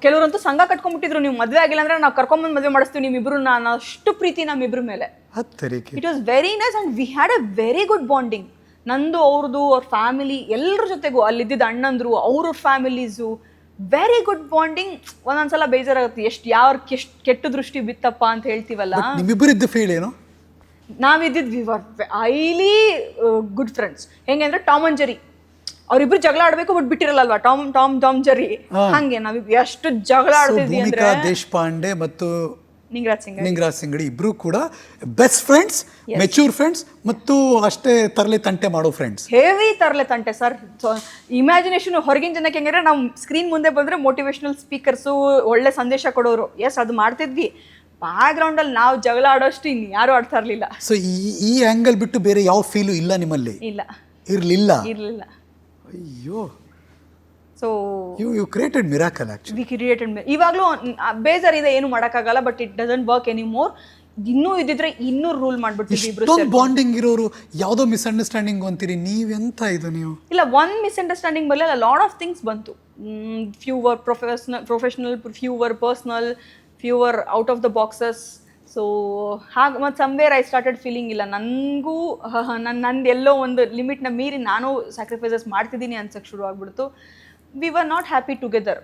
ಕೆಲವರಂತೂ ಸಂಘ ಕಟ್ಕೊಂಡ್ಬಿಟ್ಟಿದ್ರು, ನೀವು ಮದುವೆ ಆಗಿಲ್ಲ ಅಂದ್ರೆ ನಾವು ಕರ್ಕೊಂಬಂದು ಮದುವೆ ಮಾಡಿಸ್ತೀವಿ ನಿಮ್ಮಿಬ್ರು, ನಾನು ಅಷ್ಟು ಪ್ರೀತಿ ನಮ್ಮಿಬ್ರ ಮೇಲೆ. It was very nice and we had a very good bonding. ನಂದು ಅವ್ರದ್ದು ಅವ್ರ ಫ್ಯಾಮಿಲಿ ಎಲ್ಲರ ಜೊತೆಗೂ, ಅಲ್ಲಿದ್ದಿದ್ದ ಅಣ್ಣಂದ್ರು ಅವ್ರ ಫ್ಯಾಮಿಲೀಸು, ವೆರಿ ಗುಡ್ ಬಾಂಡಿಂಗ್. ಒಂದೊಂದ್ಸಲ ಬೇಜಾರಾಗುತ್ತೆ, ಎಷ್ಟು ಕೆಟ್ಟ ದೃಷ್ಟಿ ಬಿತ್ತಪ್ಪ ಅಂತ ಹೇಳ್ತೀವಲ್ಲ. ನಿಮ್ಮಿಬ್ಬರಿದ್ದ ಫೀಲ್ ಏನು? ನಾವಿದ್ದಿದ್ದು we were highly good friends. ಹೆಂಗೆ ಅಂದ್ರೆ ಟಾಮ್ ಅಂಡ್ ಜೆರಿ, ಅವ್ರಿಬ್ರು ಜಗಳ ಆಡ್ಬೇಕು ಬಟ್ ಬಿಟ್ಟಿರಲ್ವಾ, ಟಾಮ್ ಜೆರಿ. ಹಂಗೆ ನಾವ್ ಎಷ್ಟು ಜಗಳ ಆಡ್ತಿದ್ವಿ ಅಂದ್ರೆ. ದೇಶಪಾಂಡೆ ಮತ್ತು ನಿಂಗರಾಜ್ ಸಿಂಗಡಿ ಇಬ್ರು ಕೂಡ ಬೆಸ್ಟ್ ಫ್ರೆಂಡ್ಸ್, ಮೆಚೂರ್ ಫ್ರೆಂಡ್ಸ್ ಮತ್ತು ಅಷ್ಟೇ ತರಲೆ ತಂಟೆ ಮಾಡೋ ಫ್ರೆಂಡ್ಸ್. ಹೆವಿ ತರಲೆ ತಂಟೆ ಸರ್. ಇಮ್ಯಾಜಿನೇಷನ್ ಹೊರಗಿನ ಜನಕ್ಕೆ ಹೆಂಗಂದ್ರೆ ನಾವು ಸ್ಕ್ರೀನ್ ಮುಂದೆ ಬಂದ್ರೆ ಮೋಟಿವೇಶನಲ್ ಸ್ಪೀಕರ್ಸು, ಒಳ್ಳೆ ಸಂದೇಶ ಕೊಡೋರು, ಎಸ್ ಅದು ಮಾಡ್ತಿದ್ವಿ. ಬ್ಯಾಕ್ ಗ್ರೌಂಡ್ ಅಲ್ಲಿ ನಾವು ಜಗಳ ಆಡೋಷ್ಟು ಇನ್ನು ಯಾರು ಆಡ್ತಾ ಇರ್ಲಿಲ್ಲ. ಸೊ ಈ ಆಂಗಲ್ ಬಿಟ್ಟು ಬೇರೆ ಯಾವ ಫೀಲು ಇಲ್ಲ ನಿಮ್ಮಲ್ಲಿ? ಇರ್ಲಿಲ್ಲ. ಅಯ್ಯೋ. So you created miracle actually. We created. ಇವಾಗಲೂ ಬೇಜಾರಿದೆ, ಏನು ಮಾಡೋಕ್ಕಾಗಲ್ಲ, but it doesn't work any more. ಇನ್ನೂ ಇದ್ದಿದ್ರೆ ಇನ್ನೂ ರೂಲ್ ಮಾಡ್ಬಿಡ್ತೀವಿ ಇಬ್ರು. ಬಾಂಡಿಂಗ್ ಇರೋರು ಯಾವುದೋ ಮಿಸ್ಅಂಡರ್ಸ್ಟ್ಯಾಂಡಿಂಗ್ ಅಂತೀರಿ, ನೀವೆಂತ ಇದು ನೀವು? ಇಲ್ಲ, ಒನ್ ಮಿಸ್ಅಂಡರ್ಸ್ಟ್ಯಾಂಡಿಂಗ್ ಬರಲಿಲ್ಲ, ಲಾಟ್ ಆಫ್ ಥಿಂಗ್ಸ್ ಬಂತು. Few var professional, few var personal, few var out of the boxes. So ಹಾಗೆ ಮತ್ತು ಸಮ್ವೇರ್ ಐ ಸ್ಟಾರ್ಟೆಡ್ ಫೀಲಿಂಗ್ ಇಲ್ಲ ನನಗೂ ನಂದು ಎಲ್ಲೋ ಒಂದು ಲಿಮಿಟ್ನ ಮೀರಿ ನಾನು ಸ್ಯಾಕ್ರಿಫೈಸಸ್ ಮಾಡ್ತಿದ್ದೀನಿ ಅನ್ಸಕ್ಕೆ ಶುರು ಆಗ್ಬಿಡ್ತು. We were not happy together.